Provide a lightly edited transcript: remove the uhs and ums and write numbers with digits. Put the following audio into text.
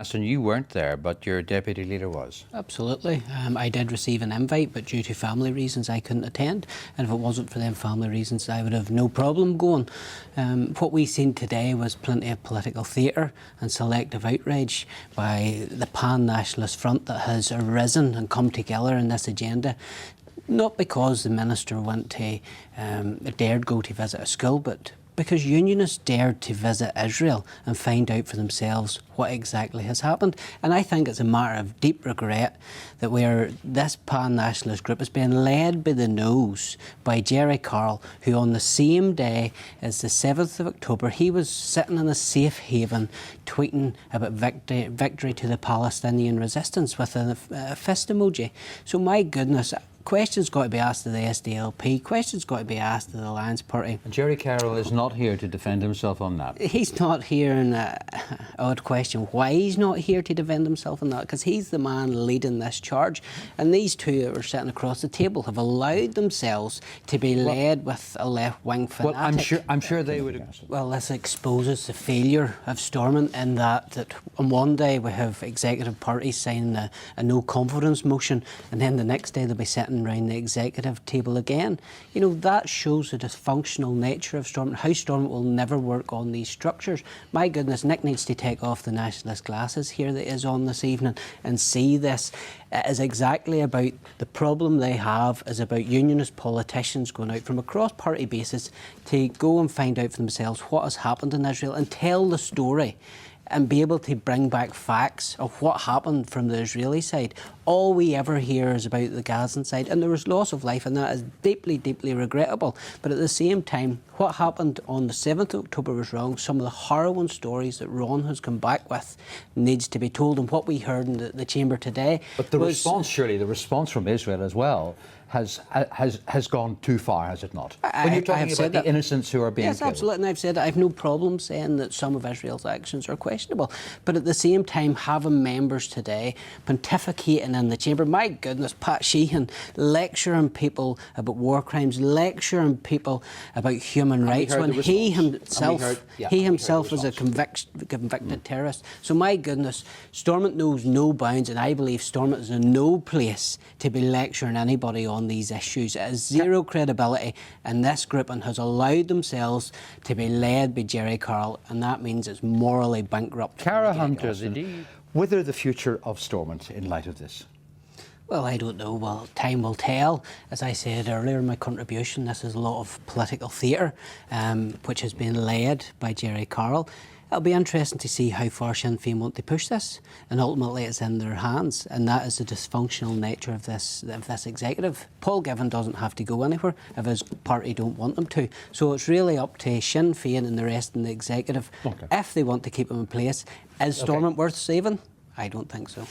So you weren't there, but your deputy leader was. Absolutely. I did receive an invite, but due to family reasons I couldn't attend. And if it wasn't for them family reasons, I would have no problem going. What we seen today was plenty of political theatre and selective outrage by the pan-nationalist front that has arisen and come together in this agenda. Not because the minister went to dared go to visit a school, but because unionists dared to visit Israel and find out for themselves what exactly has happened. And I think it's a matter of deep regret that this pan-nationalist group is being led by the nose by Jerry Carl, who on the same day as the 7th of October, he was sitting in a safe haven tweeting about victory to the Palestinian resistance with a fist emoji. So my goodness, questions got to be asked of the SDLP, questions got to be asked of the Alliance Party. And Jerry Carroll is not here to defend himself on that. He's not here, and odd question why he's not here to defend himself on that, because he's the man leading this charge. And these two that were sitting across the table have allowed themselves to be led with a left-wing fanatic. Well, I'm sure they would. Well, this exposes the failure of Stormont in that on one day we have executive parties signing a no-confidence motion, and then the next day they'll be sitting around the executive table again. You know, that shows the dysfunctional nature of Stormont, how Stormont will never work on these structures. My goodness, Nick needs to take off the nationalist glasses here that is on this evening and see this. It is exactly about the problem they have is about unionist politicians going out from a cross-party basis to go and find out for themselves what has happened in Israel and tell the story and be able to bring back facts of what happened from the Israeli side. All we ever hear is about the Gazan side, and there was loss of life, and that is deeply, deeply regrettable. But at the same time, what happened on the 7th of October was wrong. Some of the harrowing stories that Ron has come back with needs to be told, and what we heard in the chamber today. But the response from Israel as well has gone too far, has it not? When you're talking about the innocents who are being killed. Yes, absolutely, and I've said that I have no problem saying that some of Israel's actions are questionable. But at the same time, having members today pontificating in the chamber, my goodness, Pat Sheehan lecturing people about war crimes, lecturing people about human rights, when he himself was a convicted terrorist. So my goodness, Stormont knows no bounds, and I believe Stormont is in no place to be lecturing anybody on these issues. It has zero credibility in this group and has allowed themselves to be led by Jerry Carl, and that means it's morally bankrupt. Cara Hunter, wither the future of Stormont in light of this? Well, I don't know. Well, time will tell. As I said earlier in my contribution, this is a lot of political theatre, which has been led by Jerry Carl. It'll be interesting to see how far Sinn Féin want to push this, and ultimately it's in their hands, and that is the dysfunctional nature of this executive. Paul Givan doesn't have to go anywhere if his party don't want him to. So it's really up to Sinn Féin and the rest in the executive if they want to keep him in place. Is Stormont worth saving? I don't think so.